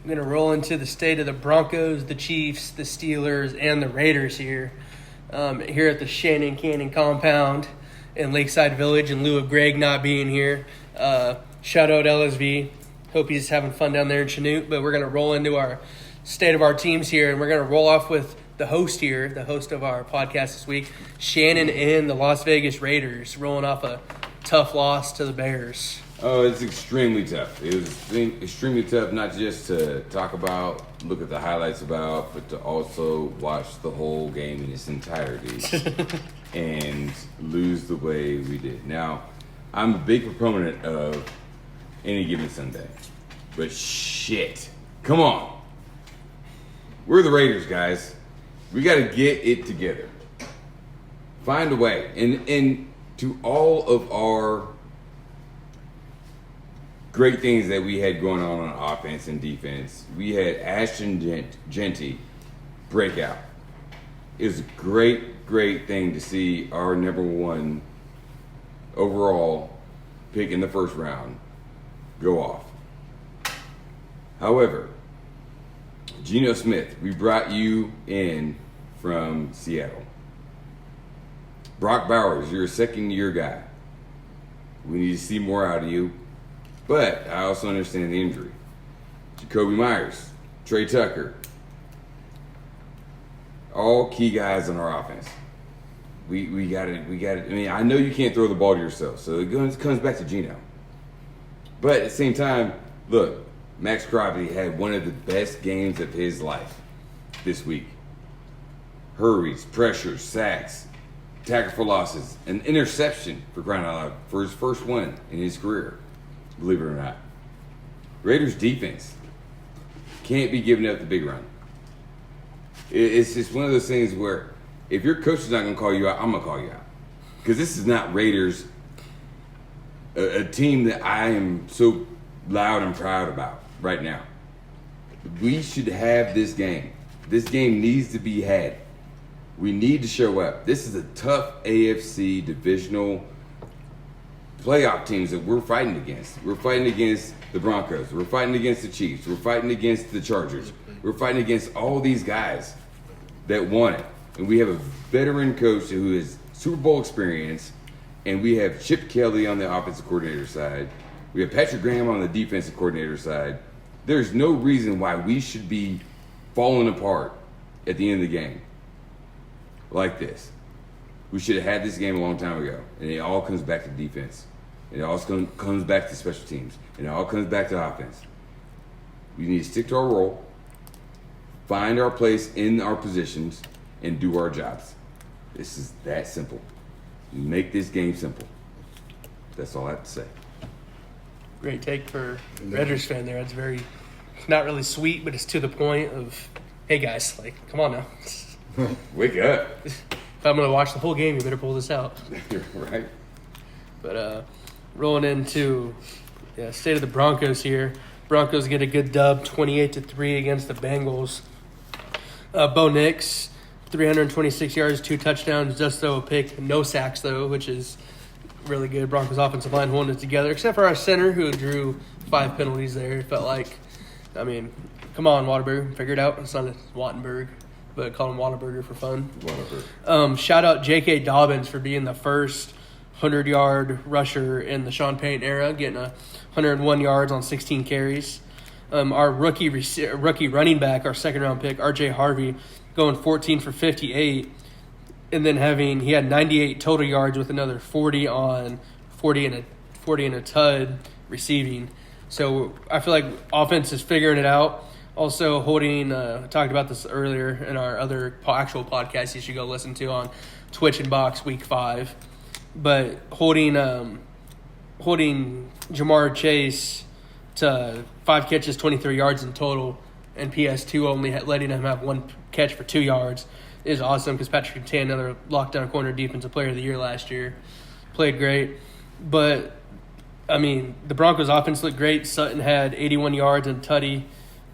I'm going to roll into the state of the Broncos, the Chiefs, the Steelers, and the Raiders here at the Shannon Cannon compound in Lakeside Village in lieu of Greg not being here. Shout out LSV. Hope he's having fun down there in Chanute. But we're going to roll into our state of our teams here, and we're going to roll off with the host here, the host of our podcast this week, Shannon and the Las Vegas Raiders, rolling off a tough loss to the Bears. Oh, it's extremely tough. It was extremely tough, not just to talk about, look at the highlights about, but to also watch the whole game in its entirety and lose the way we did. Now, I'm a big proponent of any given Sunday, but shit, come on. We're the Raiders, guys. We got to get it together. Find a way. And to all of our great things that we had going on offense and defense, we had Ashton Genty break out. It was a great thing to see our number one overall pick in the first round go off. However, Geno Smith, we brought you in from Seattle. Brock Bowers, you're a second-year guy. We need to see more out of you. But I also understand the injury. Jacoby Myers, Trey Tucker, all key guys on our offense. We got it. I mean, I know you can't throw the ball to yourself, so it comes back to Geno. But at the same time, look, Max Crosby had one of the best games of his life this week. Hurries, pressures, sacks, tackle for losses, an interception, for crying out loud, for his first one in his career, believe it or not. Raiders defense can't be giving up the big run. It's just one of those things where if your coach is not going to call you out, I'm going to call you out. Because this is not Raiders, a team that I am so loud and proud about right now. We should have this game. This game needs to be had. We need to show up. This is a tough AFC divisional playoff teams that we're fighting against. We're fighting against the Broncos. We're fighting against the Chiefs. We're fighting against the Chargers. We're fighting against all these guys that want it. And we have a veteran coach who has Super Bowl experience, and we have Chip Kelly on the offensive coordinator side. We have Patrick Graham on the defensive coordinator side. There's no reason why we should be falling apart at the end of the game like this. We should have had this game a long time ago. And it all comes back to defense. And it also comes back to special teams. And it all comes back to offense. We need to stick to our role, find our place in our positions, and do our jobs. This is that simple. Make this game simple. That's all I have to say. Great take for Raiders fan there. It's very, not really sweet, but it's to the point of, hey guys, like, come on now. Wake up. If I'm going to watch the whole game, you better pull this out. You're right. But rolling into state of the Broncos here. Broncos get a good dub, 28-3 against the Bengals. Bo Nix, 326 yards, 2 touchdowns, just though a pick, no sacks though, which is really good. Broncos offensive line holding it together, except for our center who drew 5 penalties there. It felt like, I mean, come on, Whataburger, figure it out. It's not Wattenberg, but call him Whataburger for fun. Whataburger. Shout out J.K. Dobbins for being the first 100-yard rusher in the Sean Payton era, getting 101 yards on 16 carries. Our rookie running back, our second-round pick, R.J. Harvey, going 14 for 58, and then he had 98 total yards with another 40 and a tud receiving. So I feel like offense is figuring it out. Also holding, talked about this earlier in our other actual podcast you should go listen to on Twitch and Box Week 5. But holding Jamar Chase to 5 catches, 23 yards in total, and PS2 only letting him have 1 catch for 2 yards is awesome because Patrick Tan, another lockdown corner defensive player of the year last year, played great. But, I mean, the Broncos offense looked great. Sutton had 81 yards and tutty.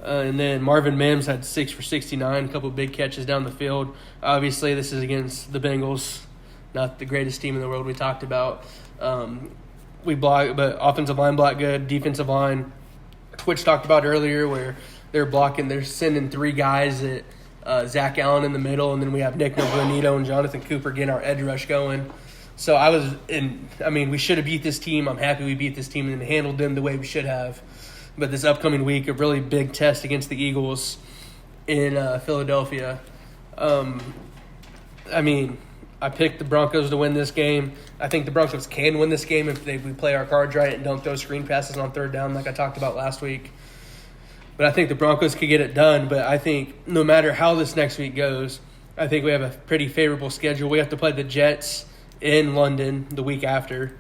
And then Marvin Mims had 6 for 69, a couple of big catches down the field. Obviously, this is against the Bengals, not the greatest team in the world we talked about. We block, but offensive line blocked good, defensive line. Twitch talked about earlier where They're sending 3 guys at Zach Allen in the middle, and then we have Nick Bonito and Jonathan Cooper getting our edge rush going. So we should have beat this team. I'm happy we beat this team and handled them the way we should have. But this upcoming week, a really big test against the Eagles in Philadelphia. I picked the Broncos to win this game. I think the Broncos can win this game if we play our cards right and don't throw screen passes on third down like I talked about last week. But I think the Broncos could get it done. But I think no matter how this next week goes, I think we have a pretty favorable schedule. We have to play the Jets in London the week after.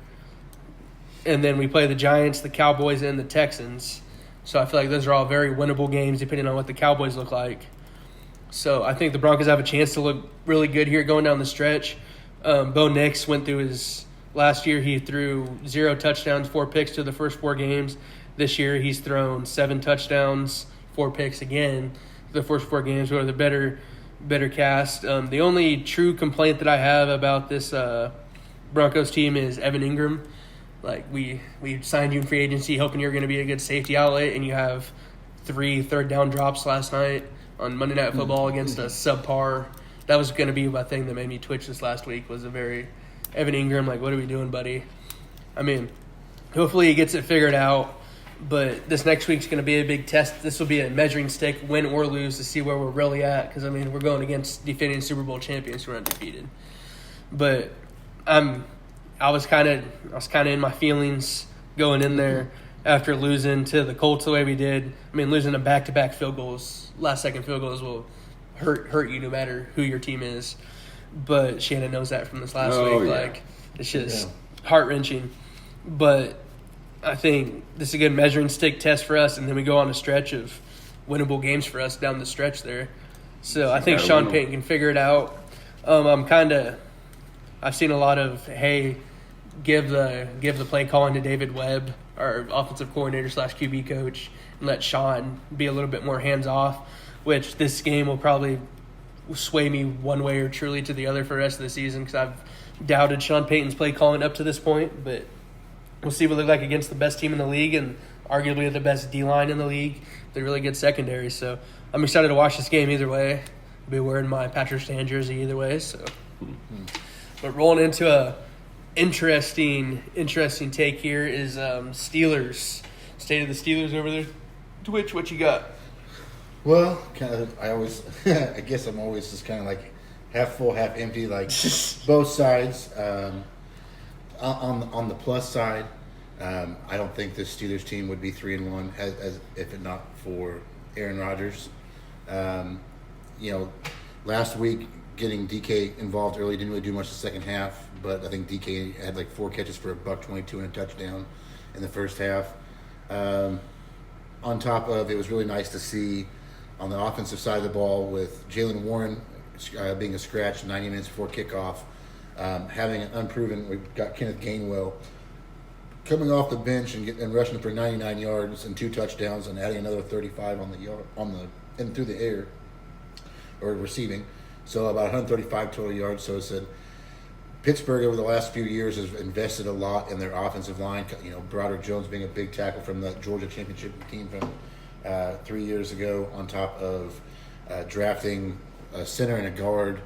And then we play the Giants, the Cowboys, and the Texans. So I feel like those are all very winnable games depending on what the Cowboys look like. So I think the Broncos have a chance to look really good here going down the stretch. Bo Nix went through his last year. He threw 0 touchdowns, 4 picks to the first 4 games. This year he's thrown 7 touchdowns, 4 picks again the first 4 games. Were the better cast. The only true complaint that I have about this Broncos team is Evan Ingram. Like we signed you in free agency hoping you're going to be a good safety outlet, and you have 3 third down drops last night on Monday Night Football against a subpar. That was going to be my thing that made me twitch this last week, was a very Evan Ingram, like, what are we doing, buddy? Hopefully he gets it figured out, but this next week's going to be a big test. This will be a measuring stick, win or lose, to see where we're really at, because, we're going against defending Super Bowl champions who are undefeated. But I was kind of in my feelings going in there after losing to the Colts the way we did. Losing to back-to-back field goals, last-second field goals will hurt you no matter who your team is. But Shannon knows that from this last week. Yeah. It's just heart-wrenching. But I think this is a good measuring stick test for us, and then we go on a stretch of winnable games for us down the stretch there. So I think Sean Payton can figure it out. I've seen a lot of, hey, give the play calling to David Webb, our offensive coordinator / QB coach, and let Sean be a little bit more hands-off, which this game will probably sway me one way or truly to the other for the rest of the season, because I've doubted Sean Payton's play calling up to this point. But we'll see what they look like against the best team in the league and arguably the best D-line in the league. They're really good secondary. So I'm excited to watch this game either way. I'll be wearing my Patrick Stan jersey either way. So, But rolling into a interesting take here is Steelers. State of the Steelers over there. Twitch, what you got? Well, I guess I'm always just kind of like half full, half empty, like both sides. On the plus side, I don't think this Steelers team would be 3-1 as if it not for Aaron Rodgers. Last week getting DK involved early didn't really do much the second half, but I think DK had like 4 catches for $122 and a touchdown in the first half. On top of, it was really nice to see on the offensive side of the ball with Jalen Warren being a scratch 90 minutes before kickoff, having an unproven. We've got Kenneth Gainwell coming off the bench and rushing for 99 yards and 2 touchdowns, and adding another 35 through the air or receiving, so about 135 total yards. So it said Pittsburgh over the last few years has invested a lot in their offensive line. Broderick Jones being a big tackle from the Georgia championship team from 3 years ago, on top of drafting a center and a guard.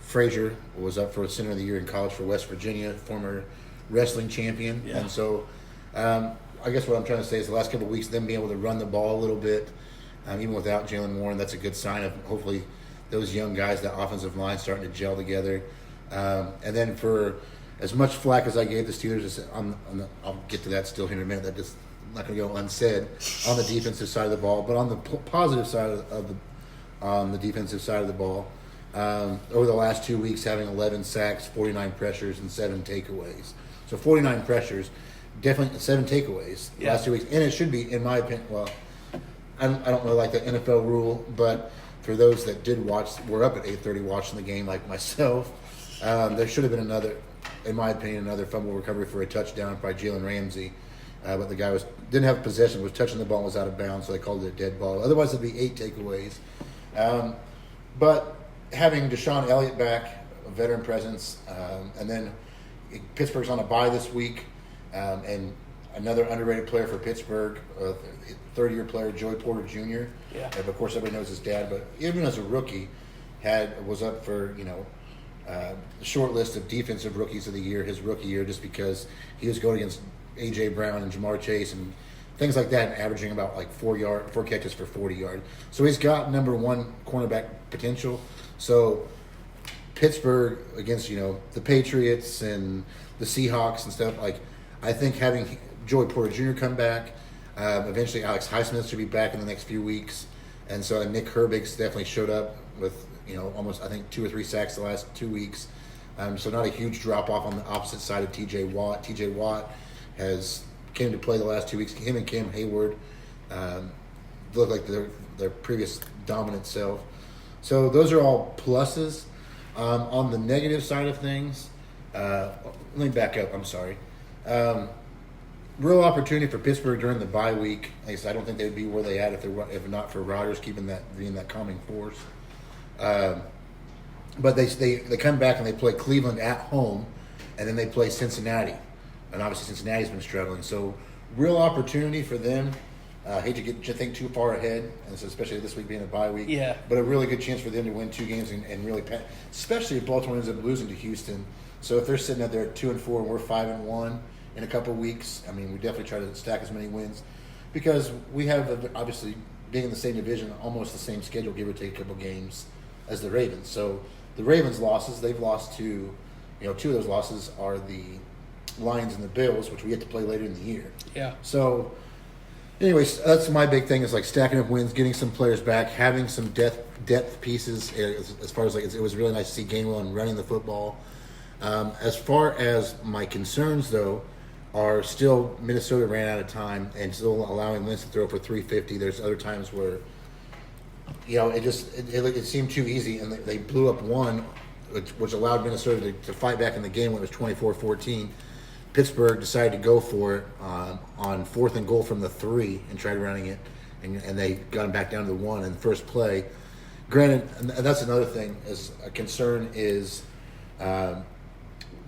Frazier was up for a center of the year in college for West Virginia, former wrestling champion. Yeah. And so I guess what I'm trying to say is the last couple of weeks, them being able to run the ball a little bit, even without Jalen Warren, that's a good sign of hopefully those young guys, that offensive line starting to gel together. And then for as much flack as I gave the Steelers, I'll get to that still here in a minute. That just not going to go unsaid on the defensive side of the ball, but on the positive side on the defensive side of the ball, over the last 2 weeks, having 11 sacks, 49 pressures, and 7 takeaways. So 49 pressures, definitely 7 takeaways last 2 weeks, and it should be, in my opinion. Well, I don't really like the NFL rule, but for those that did watch, were up at 8:30 watching the game, like myself. There should have been another, in my opinion, another fumble recovery for a touchdown by Jalen Ramsey. But the guy didn't have possession, was touching the ball, and was out of bounds, so they called it a dead ball. Otherwise, it'd be 8 takeaways. But having Deshaun Elliott back, a veteran presence, and then Pittsburgh's on a bye this week, and Another underrated player for Pittsburgh, third-year player Joey Porter Jr. Yeah. Of course, everybody knows his dad, but even as a rookie, was up for the short list of defensive rookies of the year, his rookie year, just because he was going against A.J. Brown and Jamar Chase and things like that, and averaging about like 4 catches for 40 yards. So he's got number one cornerback potential. So Pittsburgh against the Patriots and the Seahawks and stuff, like I think having Joey Porter Jr. come back, eventually Alex Highsmith should be back in the next few weeks, and so Nick Herbig's definitely showed up with almost I think 2 or 3 sacks the last 2 weeks, so not a huge drop off on the opposite side of T.J. Watt. T.J. Watt has came to play the last 2 weeks. Him and Cam Hayward look like their previous dominant self. So those are all pluses. On the negative side of things, let me back up. I'm sorry. Real opportunity for Pittsburgh during the bye week. Like I said, I don't think they would be where they at if not for Rodgers being that calming force. But they come back and they play Cleveland at home, and then they play Cincinnati, and obviously Cincinnati's been struggling. So real opportunity for them. Hate to think too far ahead, and so especially this week being a bye week. Yeah. But a really good chance for them to win 2 games and really, especially if Baltimore ends up losing to Houston. So if they're sitting out there at 2-4 and we're 5-1 in a couple weeks, I mean, we definitely try to stack as many wins because we have obviously being in the same division, almost the same schedule, give or take a couple games as the Ravens. So the Ravens' losses, they've lost to, 2 of those losses are the Lions and the Bills, which we get to play later in the year. Yeah. So, anyways, that's my big thing is like stacking up wins, getting some players back, having some depth pieces. As far as it was really nice to see Gainwell and running the football. As far as my concerns, though, are still Minnesota ran out of time and still allowing Lynch to throw for 350. There's other times where, it seemed too easy, and they blew up one, which allowed Minnesota to fight back in the game when it was 24-14. Pittsburgh decided to go for it on 4th and goal from the 3 and tried running it, and they got him back down to the 1 in the first play. Granted, and that's another thing, is a concern is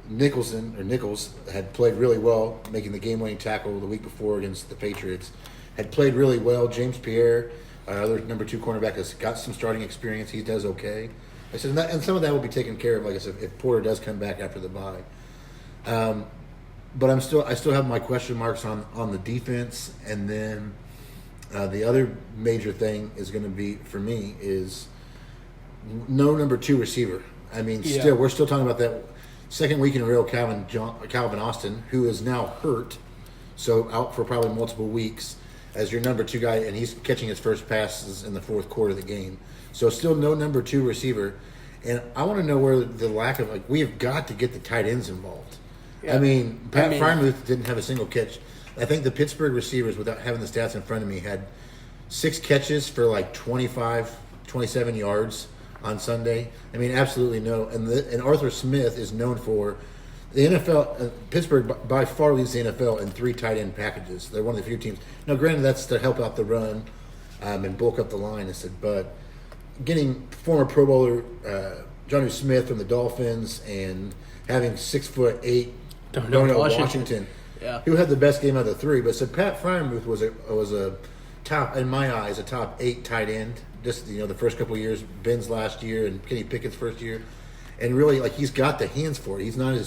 Nichols had played really well, making the game-winning tackle the week before against the Patriots. Had played really well. James Pierre, our other number 2 cornerback, has got some starting experience. He does okay. I said, and some of that will be taken care of, like I said, if Porter does come back after the bye. But I still have my question marks on the defense, and then the other major thing is going to be for me is no number 2 receiver. I mean, we're still talking about that second week in a row. Calvin Austin, who is now hurt, so out for probably multiple weeks as your number 2 guy, and he's catching his first passes in the 4th quarter of the game. So still no number 2 receiver, and I want to know where the lack of we have got to get the tight ends involved. Yeah. I mean, Pat Freiermuth didn't have a single catch. I think the Pittsburgh receivers, without having the stats in front of me, had 6 catches for like 25, 27 yards on Sunday. I mean, absolutely no. And Arthur Smith is known for the NFL. Pittsburgh by far leads the NFL in 3 tight end packages. They're one of the few teams. Now, granted, that's to help out the run and bulk up the line. I said, but getting former Pro Bowler Jonnu Smith from the Dolphins and having 6'8" Darnell Washington, who had the best game out of the 3. But so Pat Freiermuth was a top, in my eyes, a top 8 tight end. Just the first couple of years, Ben's last year and Kenny Pickett's first year, and really he's got the hands for it. He's not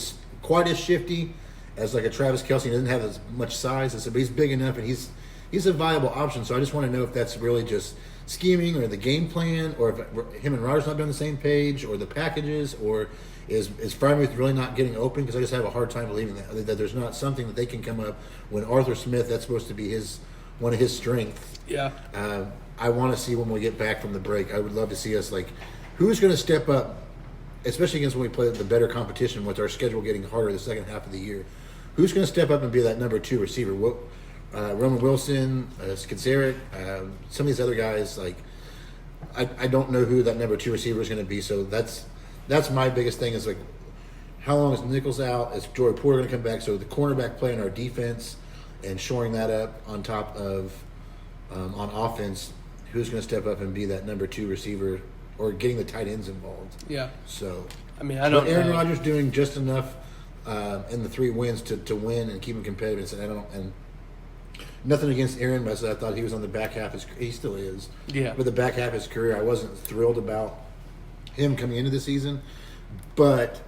quite as shifty as like a Travis Kelce. He doesn't have as much size, but he's big enough, and he's a viable option. So I just want to know if that's really just scheming or the game plan, or if him and Rodgers not been on the same page, or the packages, or is Freiermuth really not getting open? Because I just have a hard time believing that there's not something that they can come up when Arthur Smith, that's supposed to be one of his strengths. Yeah. I want to see when we get back from the break. I would love to see us who's going to step up, especially against when we play the better competition with our schedule getting harder the second half of the year. Who's going to step up and be that number 2 receiver? Roman Wilson, Skancerek, some of these other guys, I don't know who that number 2 receiver is going to be. So that's my biggest thing is how long is Nichols out? Is Joey Porter going to come back? So the cornerback play in our defense and shoring that up on top of on offense, who's going to step up and be that number 2 receiver or getting the tight ends involved? Yeah. So I mean, I don't. Aaron Rodgers doing just enough in the 3 wins to win and keep him competitive. And nothing against Aaron, but I thought he was on the back half. He still is. Yeah. But the back half of his career, I wasn't thrilled about him coming into the season. But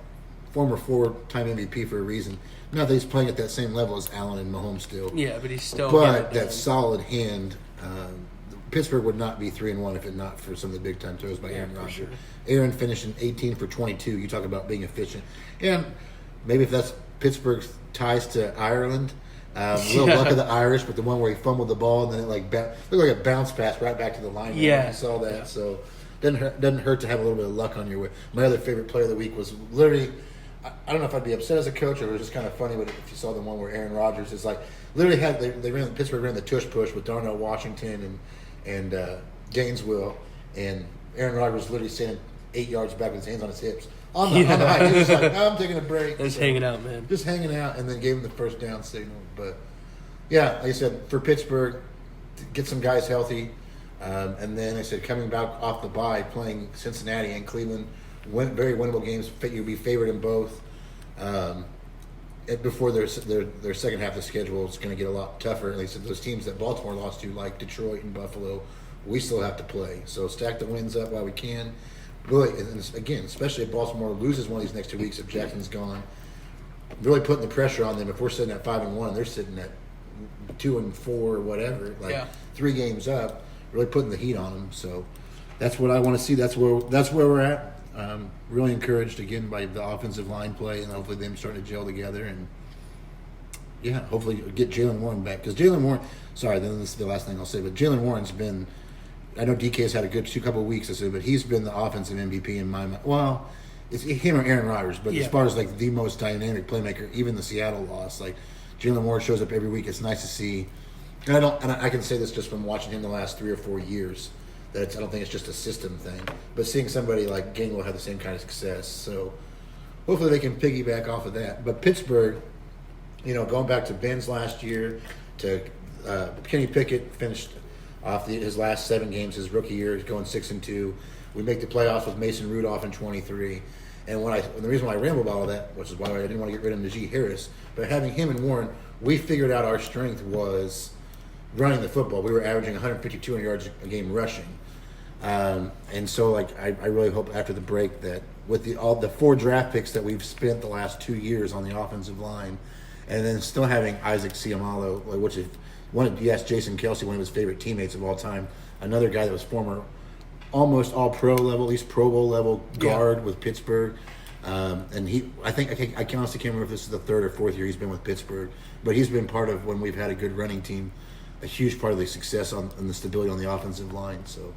former 4-time MVP for a reason. Not that he's playing at that same level as Allen and Mahomes still. Yeah, but he's still. But that solid hand. Pittsburgh would not be 3-1 if it not for some of the big time throws by Aaron Rodgers. Sure. Aaron finishing 18 for 22. You talk about being efficient, and maybe if that's Pittsburgh's ties to Ireland, a little luck of the Irish, but the one where he fumbled the ball and then it looked like a bounce pass right back to the line. Yeah, you saw that. So doesn't hurt to have a little bit of luck on your way. My other favorite player of the week was literally. I don't know if I'd be upset as a coach or it was just kind of funny if you saw the one where Aaron Rodgers is like literally Pittsburgh ran the tush push with Darnell Washington and Gainesville, and Aaron Rodgers was literally standing 8 yards back with his hands on his hips on the high. He was like, I'm taking a break. Just hanging out, man. Just hanging out, and then gave him the first down signal. But yeah, like I said, for Pittsburgh, to get some guys healthy, and then I said coming back off the bye, playing Cincinnati and Cleveland. Very winnable games. You'd be favored in both. Before their second half of the schedule is going to get a lot tougher. At least those teams that Baltimore lost to, like Detroit and Buffalo, we still have to play. So stack the wins up while we can. Really, and again, especially if Baltimore loses one of these next 2 weeks, if Jackson's gone, really putting the pressure on them. If we're sitting at 5-1, they're sitting at 2-4 or whatever, 3 games up. Really putting the heat on them. So that's what I want to see. That's where we're at. Really encouraged again by the offensive line play and hopefully them starting to gel together and hopefully get Jaylen Warren back because Jaylen Warren. Sorry, then this is the last thing I'll say, but Jaylen Warren's been. I know DK's had a good couple of weeks, but he's been the offensive MVP in my mind. Well, it's him or Aaron Rodgers, but as far as like the most dynamic playmaker, even the Seattle loss, like Jaylen Warren shows up every week. It's nice to see. And I can say this just from watching him the last 3 or 4 years. I don't think it's just a system thing. But seeing somebody like Gainwell have the same kind of success. So hopefully they can piggyback off of that. But Pittsburgh, going back to Ben's last year, to Kenny Pickett finished off his last 7 games, his rookie year, he's going 6-2. We make the playoffs with Mason Rudolph in 23. And the reason why I rambled about all that, which is why I didn't want to get rid of Najee Harris, but having him and Warren, we figured out our strength was running the football. We were averaging 150, 200 yards a game rushing. And so, I really hope after the break that with all the 4 draft picks that we've spent the last 2 years on the offensive line, and then still having Isaac Seumalo, which is Jason Kelsey, one of his favorite teammates of all time, another guy that was former almost all pro level, at least Pro Bowl level guard with Pittsburgh. And I honestly can't remember if this is the 3rd or 4th year he's been with Pittsburgh, but he's been part of when we've had a good running team, a huge part of the success and the stability on the offensive line. So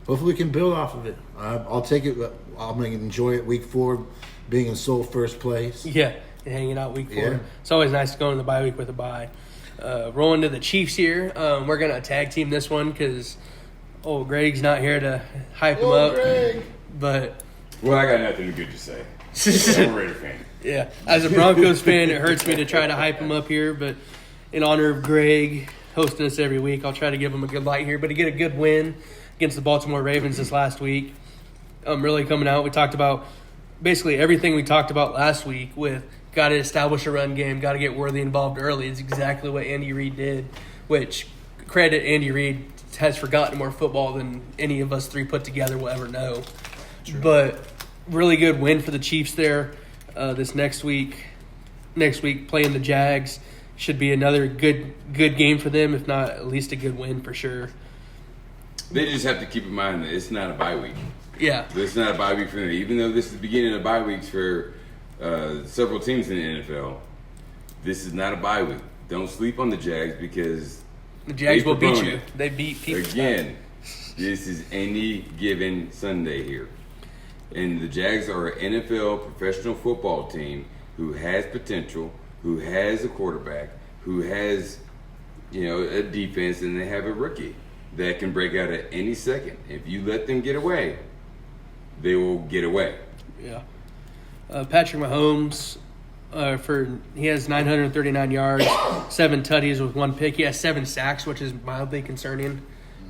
hopefully we can build off of it. I'll take it. I'm going to enjoy it week 4, being in sole first place. Yeah, hanging out week 4. Yeah. It's always nice to go in the bye week with a bye. Rolling to the Chiefs here. We're going to tag team this one because old Greg's not here to hype him up. Greg. But Well, I got nothing good to say. I'm a Raider fan. yeah, as a Broncos fan, it hurts me to try to hype him up here. But in honor of Greg hosting us every week, I'll try to give him a good light here. But to get a good win against the Baltimore Ravens this last week, really coming out. We talked about basically everything we talked about last week with got to establish a run game, got to get Worthy involved early. It's exactly what Andy Reid did, which credit Andy Reid has forgotten more football than any of us 3 put together will ever know. True. But really good win for the Chiefs there this next week. Next week playing the Jags should be another good game for them, if not at least a good win for sure. They just have to keep in mind that it's not a bye week. Yeah. It's not a bye week for them. Even though this is the beginning of bye weeks for several teams in the NFL, this is not a bye week. Don't sleep on the Jags because the Jags will beat you. They beat people. Again, this is any given Sunday here. And the Jags are an NFL professional football team who has potential, who has a quarterback, who has, a defense, and they have a rookie that can break out at any second. If you let them get away, they will get away. Yeah. Patrick Mahomes, he has 939 yards, 7 tutties with 1 pick. He has 7 sacks, which is mildly concerning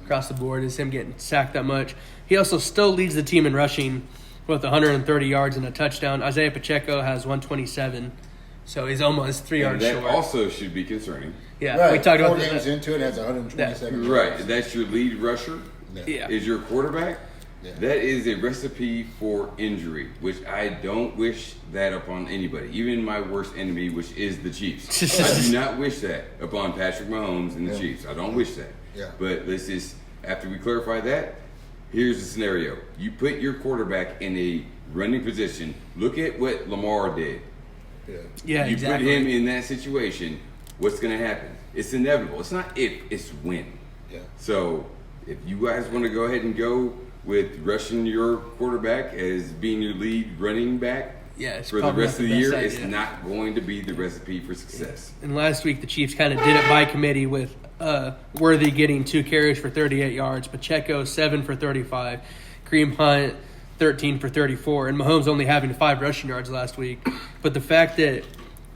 across the board, is him getting sacked that much. He also still leads the team in rushing with 130 yards and a touchdown. Isaiah Pacheco has 127 So he's almost 3 And yards that short. also should be concerning. Yeah, Right. we talked about 4 games that. into it, has 127 Right. yards. That's your lead rusher. Yeah. Is your quarterback. Yeah. That is a recipe for injury, which I don't wish that upon anybody, even my worst enemy, which is the Chiefs. I do not wish that upon Patrick Mahomes and the Yeah. Chiefs. I don't wish that. Yeah. But let's just, after we clarify that, here's the scenario. You put your quarterback in a running position. Look at what Lamar did. Yeah. Yeah, You exactly. put him in that situation, what's going to happen? It's inevitable. It's not if, it's when. Yeah. So if you guys want to go ahead and go with rushing your quarterback as being your lead running back Yeah, it's for the probably rest not of the the year, best it's idea. not going to be the recipe for success. And last week, the Chiefs kind of did it by committee with Worthy getting 2 carries for 38 yards, Pacheco 7 for 35, Kareem Hunt 13 for 34, and Mahomes only having 5 rushing yards last week. But the fact that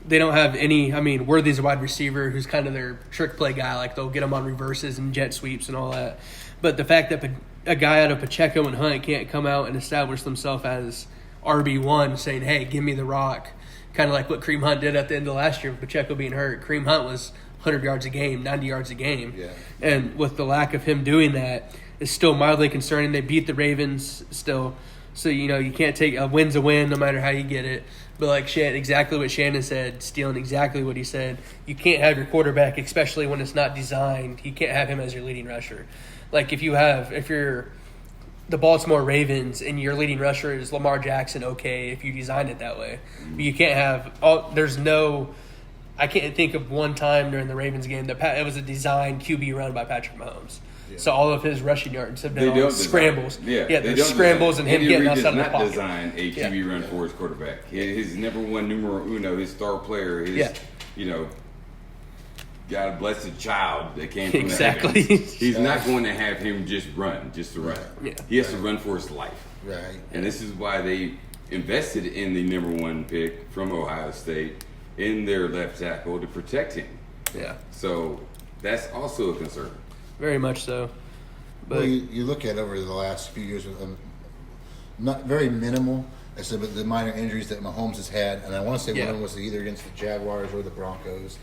they don't have any, I mean, Worthy's a wide receiver who's kind of their trick play guy. Like, they'll get him on reverses and jet sweeps and all that. But the fact that a guy out of Pacheco and Hunt can't come out and establish themselves as RB1 saying, hey, give me the rock, kind of like what Kareem Hunt did at the end of last year with Pacheco being hurt. Kareem Hunt was 100 yards a game, 90 yards a game. Yeah. And with the lack of him doing that, it's still mildly concerning. They beat the Ravens still. So, you can't take a win's a win no matter how you get it. But like exactly what Shannon said, stealing exactly what he said, you can't have your quarterback, especially when it's not designed, you can't have him as your leading rusher. Like if you're the Baltimore Ravens and your leading rusher is Lamar Jackson, okay, if you designed it that way. But you can't have I can't think of one time during the Ravens game that it was a designed QB run by Patrick Mahomes. Yeah. So all of his rushing yards have been on scrambles. There's scrambles and him getting outside of the pocket. Andy Reid does not design a QB run for his quarterback. His number one numero uno, his star player, God bless the child that came from exactly. the heavens. He's not going to have him just to run. Yeah. He has to run for his life. Right. And this is why they invested in the number 1 pick from Ohio State in their left tackle to protect him. Yeah. So that's also a concern. Very much so. But Well, you look at over the last few years, not very minimal. I said, but the minor injuries that Mahomes has had, and I want to say one of them was either against the Jaguars or the Broncos,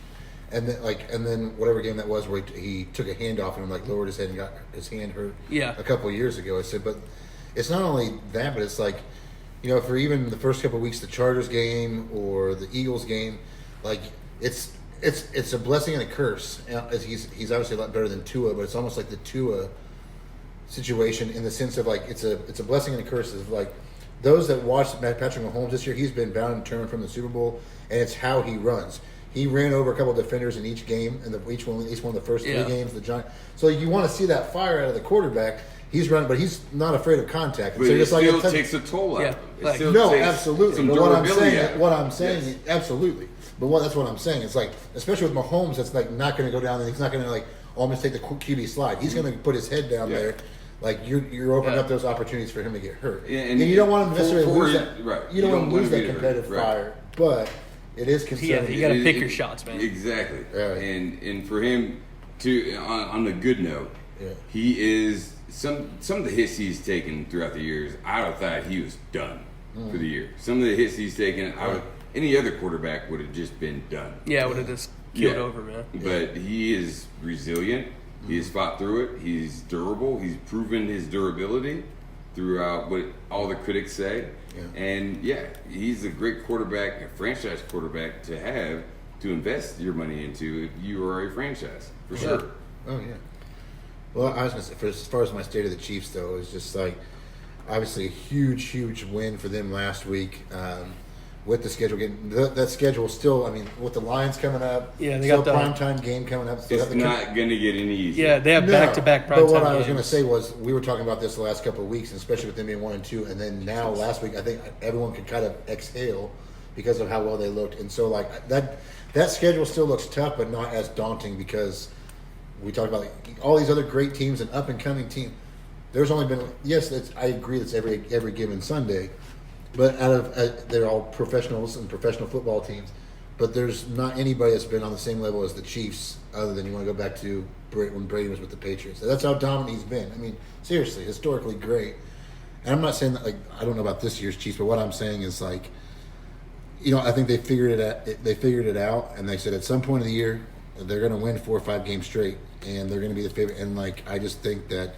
and then whatever game that was where he took a handoff and lowered his head and got his hand hurt. Yeah. A couple of years ago, I said, but it's not only that, but it's like, for even the first couple of weeks, the Chargers game or the Eagles game, like it's a blessing and a curse. As he's obviously a lot better than Tua, but it's almost like the Tua situation in the sense of like it's a blessing and a curse. Of like those that watched Patrick Mahomes this year, he's been bound and turned from the Super Bowl, and it's how he runs. He ran over a couple of defenders in each game, and at least one of the first 3 games. The Giants. So you want to see that fire out of the quarterback. He's running, but he's not afraid of contact. But so it just still takes a toll out of him. It still no, takes absolutely. some But durability what I'm saying, Yes. absolutely. But that's what I'm saying. It's like, especially with Mahomes, that's like not going to go down, and he's not going to almost take the QB slide. He's going to put his head down there. Like you're opening up those opportunities for him to get hurt, and you don't want him necessarily lose that. Right. You don't want to lose that competitive fire, but it is concerning. you got to pick your shots, man. Exactly. Right. And for him to on the good note, he is some of the hits he's taken throughout the years. I would have thought he was done for the year. Some of the hits he's taken, any other quarterback would have just been done. Yeah, would have just killed over, man. But he is resilient. He has fought through it. He's durable. He's proven his durability throughout what all the critics say. Yeah. And he's a great quarterback, a franchise quarterback to have to invest your money into if you are a franchise, for sure. Oh, yeah. Well, I was going to say, as far as my state of the Chiefs, though, it was just like, obviously a huge, huge win for them last week. With the schedule getting that schedule still, I mean, with the Lions coming up, they still got the primetime game coming up. It's not going to get any easier. Yeah, they have back-to-back primetime But what games. I was going to say was, we were talking about this the last couple of weeks, and especially with them being 1-2, and then now last week, I think everyone could kind of exhale because of how well they looked, and so like that schedule still looks tough, but not as daunting because we talked about all these other great teams and up and coming teams. There's only been I agree that's every given Sunday. But they're all professionals and professional football teams. But there's not anybody that's been on the same level as the Chiefs, other than you want to go back to when Brady was with the Patriots. That's how dominant he's been. I mean, seriously, historically great. And I'm not saying that, I don't know about this year's Chiefs, but what I'm saying is, I think they figured it out. They figured it out, and they said at some point of the year they're going to win 4 or 5 games straight, and they're going to be the favorite. And I just think that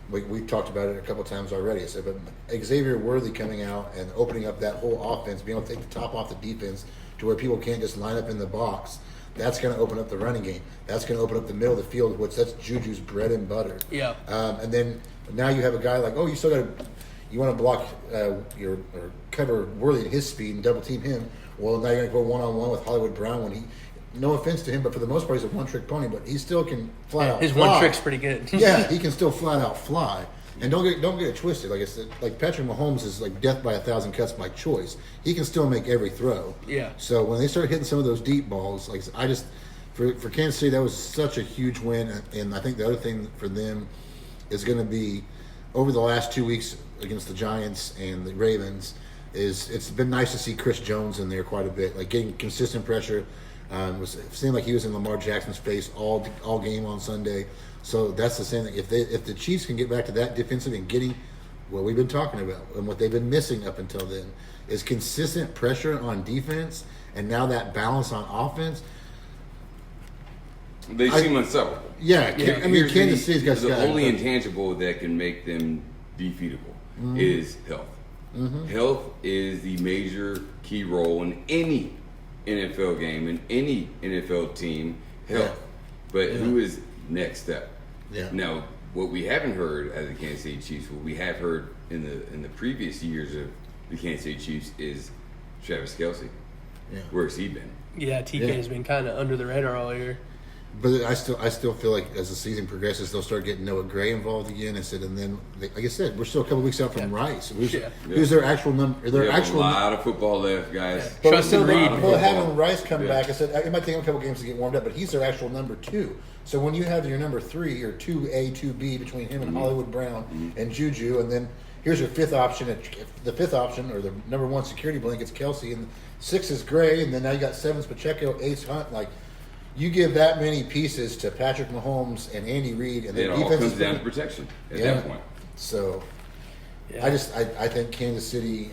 we've talked about it a couple times already. I said, but Xavier Worthy coming out and opening up that whole offense, being able to take the top off the defense to where people can't just line up in the box. That's going to open up the running game. That's going to open up the middle of the field, that's Juju's bread and butter. Yeah. And then now you have a guy like, you want to block or cover Worthy at his speed and double team him. Well, now you're going to go one-on-one with Hollywood Brown when no offense to him, but for the most part, he's a one-trick pony, but he still can flat out His fly. one trick's pretty good. Yeah, he can still flat out fly. And don't get it twisted. Like I said, like Patrick Mahomes is like death by 1,000 cuts by choice. He can still make every throw. Yeah. So when they start hitting some of those deep balls, for Kansas City, that was such a huge win. And I think the other thing for them is going to be over the last 2 weeks against the Giants and the Ravens. It's been nice to see Chris Jones in there quite a bit, like getting consistent pressure. It seemed like he was in Lamar Jackson's face all game on Sunday. So that's the same thing. If the Chiefs can get back to that defensive and getting what we've been talking about and what they've been missing up until then is consistent pressure on defense, and now that balance on offense. They seem unstoppable. Yeah, I mean, Kansas City's got the only intangible that can make them defeatable is health. Mm-hmm. Health is the major key role in any NFL game, in any NFL team. Health, but who is next step? Yeah. Now, what we haven't heard as the Kansas City Chiefs, what we have heard in the previous years of the Kansas City Chiefs is Travis Kelce. Yeah. Where's he been? Yeah, TK has been kind of under the radar all year. But I still feel like as the season progresses, they'll start getting Noah Gray involved again. And then, like I said, we're still a couple weeks out from Rice. Who's their actual number? There's a lot of football left, guys. But Trust and Reed. Well, having Rice come back, I said it might take him a couple games to get warmed up, but he's their actual number 2. So when you have your number 3 or 2A, 2B between him and Hollywood Brown and Juju, and then here's your 5th option. The 5th option or the number 1 security blanket is Kelce, and 6 is Gray, and then now you got 7's Pacheco, 8's Hunt. Like, you give that many pieces to Patrick Mahomes and Andy Reid, and it all comes down to protection at that point. So, I think Kansas City,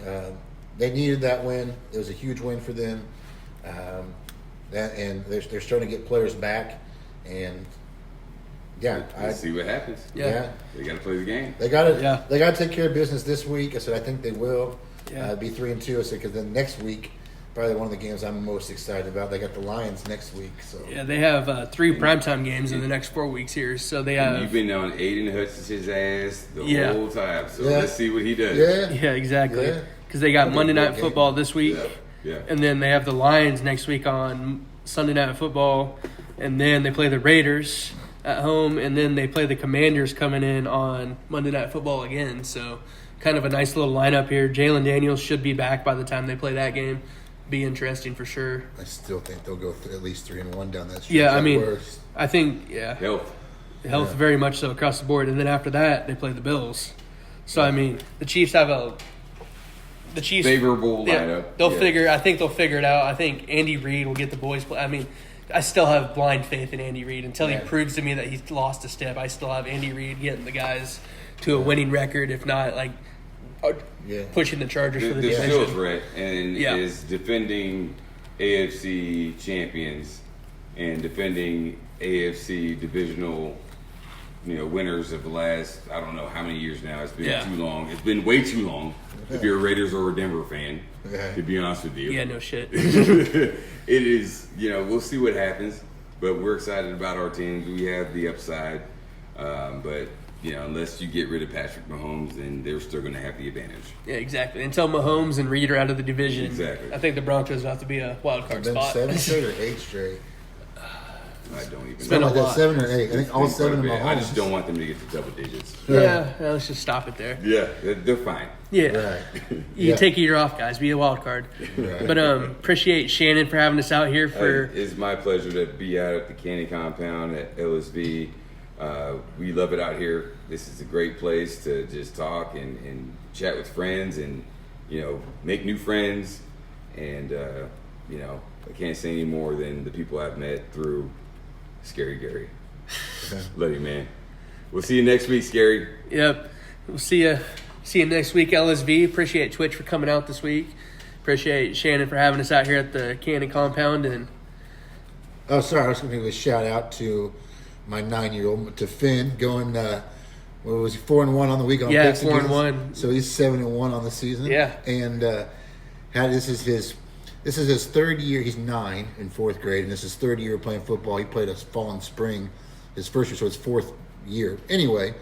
they needed that win. It was a huge win for them, and they're starting to get players back, and let's see what happens. Yeah, they got to play the game. They got to. They got to take care of business this week. I said I think they will. Yeah. Be 3-2. I said because then next week. Probably one of the games I'm most excited about. They got the Lions next week. So yeah, they have 3 primetime games in the next 4 weeks here. So they have. You've been on Aiden Hutchinson's ass the whole time. So let's see what he does. Yeah, exactly. Because they got Monday Night Football this week, and then they have the Lions next week on Sunday Night Football, and then they play the Raiders at home, and then they play the Commanders coming in on Monday Night Football again. So kind of a nice little lineup here. Jalen Daniels should be back by the time they play that game. Be interesting for sure. I still think they'll go at least 3-1 down that stretch. Yeah, I mean, I think health very much so across the board, and then after that they play the Bills. So I mean, the Chiefs favorable lineup. I think they'll figure it out. I think Andy Reid will get the boys play. I mean, I still have blind faith in Andy Reid until he proves to me that he's lost a step. I still have Andy Reid getting the guys to a winning record, if not pushing the Chargers for the division. The threat and is defending AFC champions and defending AFC divisional, winners of the last I don't know how many years now. It's been too long. It's been way too long. If you're a Raiders or a Denver fan, to be honest with you. Yeah, no shit. It is. We'll see what happens, but we're excited about our teams. We have the upside, but. Unless you get rid of Patrick Mahomes, then they're still going to have the advantage. Yeah, exactly. Until Mahomes and Reed are out of the division, exactly. I think the Broncos have to be a wild card spot. 7 straight or 8 straight? I don't even know. Like that 7 or 8. I think all 7 of Mahomes. I just don't want them to get to double digits. Yeah, let's just stop it there. Yeah, they're fine. Yeah. Right. You take a year off, guys. Be a wild card. Right. But appreciate Shannon for having us out here. It's my pleasure to be out at the Candy Compound at LSV. We love it out here. This is a great place to just talk and chat with friends and, make new friends. And, I can't say any more than the people I've met through Scary Gary. Love you, man. We'll see you next week, Scary. Yep. We'll see you next week, LSV. Appreciate Twitch for coming out this week. appreciate Shannon for having us out here at the Cannon compound. And Oh, sorry. I was going to give a shout out to my 9-year-old, to Finn, going. What was he, 4-1 on the week on Yeah, picks 4-1. So he's 7-1 on the season. Yeah. And this is his third year. He's 9 in 4th grade, and this is his third year playing football. He played us fall and spring, his first year, so it's 4th year. Anyway,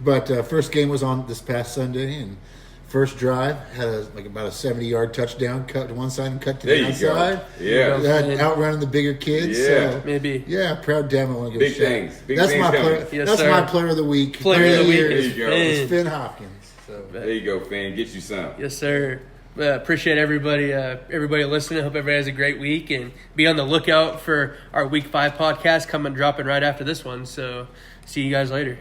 but first game was on this past Sunday, and first drive had about a 70-yard touchdown, cut to one side and cut to the outside. Yeah. Outrunning the bigger kids. Yeah. So, maybe. Yeah, proud dad. I want to give Big a shout. things. Big That's things my coming. player. Yes, that's sir. my player of the week. Player of the week There is you go. Finn. It's Finn Hopkins. So. There you go, Finn. Get you some. Yes, sir. Appreciate everybody listening. Hope everybody has a great week, and be on the lookout for our Week 5 podcast dropping right after this one. So see you guys later.